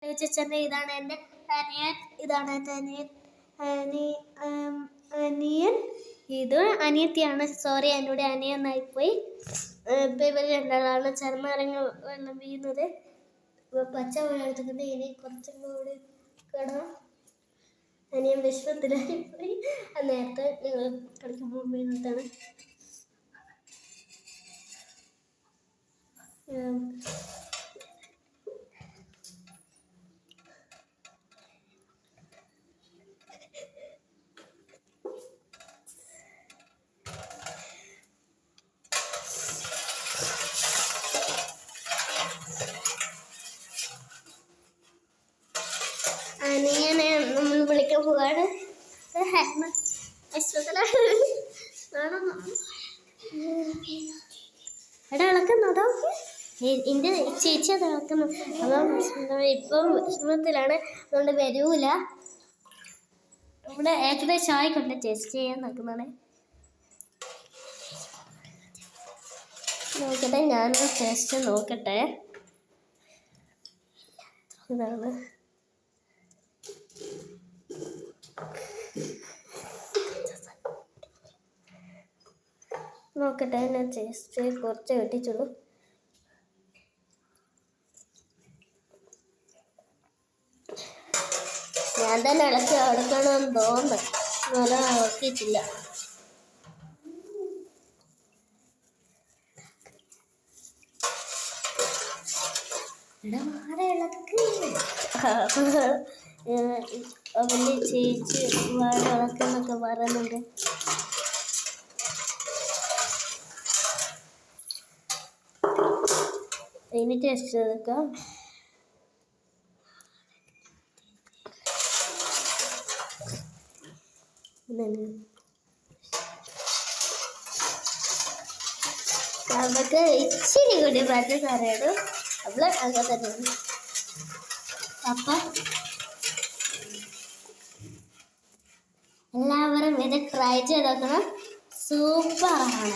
ചേച്ചൻ്റെ ഇതാണ് എൻ്റെ അനിയൻ, ഇതാണ് എൻ്റെ അനിയൻ, ഇത് അനിയത്തിയാണ്. സോറി, എന്നോട് അനിയനായിപ്പോയി. ഇപ്പം ഇവർ രണ്ടാളാണ് ചെറുനാരങ്ങ വെള്ളം വീഴുന്നത്. പച്ച വെള്ളം എടുത്തിട്ടുണ്ട്. ഇനി കുറച്ചും കൂടി കിടണം. അനിയൻ വിശ്വത്തിലായിപ്പോയി. നേരത്തെ ഞങ്ങൾ കളിക്കുമ്പോൾ വീണതാണ്. അനിയനെ നമ്മൾ വിളിക്കാൻ പോവാണ്. എടാ ഇളക്കുന്നതോ? എൻ്റെ ചേച്ചി അത് ഇളക്കുന്നു. അപ്പം ഇപ്പം വിഷമത്തിലാണ്, അതുകൊണ്ട് വരൂല. ഇവിടെ ഏകദേശം ആയിക്കൊണ്ട് ടെസ്റ്റ് ചെയ്യാൻ നോക്കുന്നതാണ്. നോക്കട്ടെ, ഞാൻ ടെസ്റ്റ് നോക്കട്ടെ. ഇതാണ് നോക്കട്ടെ, ഞാൻ ജസ്റ്റ് കുറച്ച് വെട്ടിച്ചുള്ളൂ. ഞാൻ തന്നെ ഇളക്കി എടുക്കണമെന്ന് തോന്നുന്നു, നല്ല ഇളക്കിയിട്ടില്ല. അവൻ്റെ ചേച്ചി വാഴ ഇളക്കെന്നൊക്കെ പറയുന്നുണ്ട്. ഇനി ടെസ്റ്റ് ചെയ്തേക്കാം. നമുക്ക് ഇച്ചിരി കൂടി പഞ്ചസാര ഇടും. അവള് അങ്ങനെ തന്നെ. അപ്പം എല്ലാവരും ഇത് ട്രൈ ചെയ്ത് നോക്കണം, സൂപ്പറാണ്.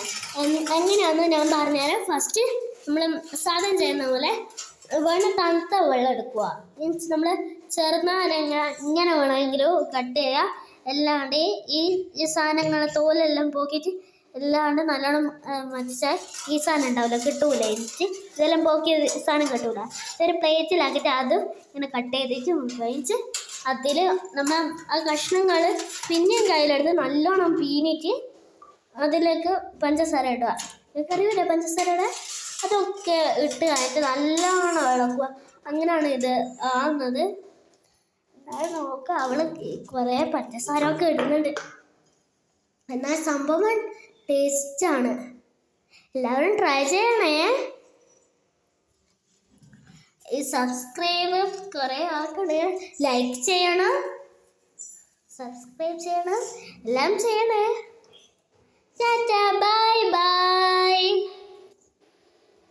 എങ്ങനെയാണെന്ന് ഞാൻ പറഞ്ഞുതരാം. ഫസ്റ്റ് നമ്മൾ സാധനം ചെയ്യുന്ന പോലെ വേണം തണുത്ത വെള്ളം എടുക്കുക. മീൻസ് നമ്മൾ ചെറുനാരങ്ങ ഇങ്ങനെ വേണമെങ്കിലും കട്ട് ചെയ്യുക. അല്ലാണ്ട് ഈ സാധനങ്ങൾ തോലെല്ലാം പോക്കിയിട്ട് എല്ലാണ്ട് നല്ലോണം മതിച്ചാൽ ഈ സാധനം ഉണ്ടാവില്ല, കിട്ടൂല. എനിക്ക് ഇതെല്ലാം പോക്കിയ സാധനം കിട്ടൂല. ഒരു പ്ലേറ്റിലാക്കിയിട്ട് അത് ഇങ്ങനെ കട്ട് ചെയ്തിട്ട് കഴിച്ച് അതിൽ നമ്മൾ ആ കഷ്ണങ്ങൾ പിന്നെയും കയ്യിലെടുത്ത് നല്ലോണം പീനിട്ട് അതിലേക്ക് പഞ്ചസാര ഇടുക. കറിയില്ല പഞ്ചസാര ഇടുക. അതൊക്കെ ഇട്ട് കഴിഞ്ഞിട്ട് നല്ലോണം ഇളക്കുക. അങ്ങനെയാണ് ഇത് ആവുന്നത്. എന്തായാലും നോക്കുക, അവള് കുറേ പഞ്ചസാരമൊക്കെ ഇടുന്നുണ്ട്. എന്നാൽ സംഭവം ടേസ്റ്റാണ്. എല്ലാവരും ട്രൈ ചെയ്യണേ. ഈ സബ്സ്ക്രൈബ് കുറേ ആക്കണേ, ലൈക്ക് ചെയ്യണം, സബ്സ്ക്രൈബ് ചെയ്യണം, എല്ലാം ചെയ്യണേ. Tata, bye bye.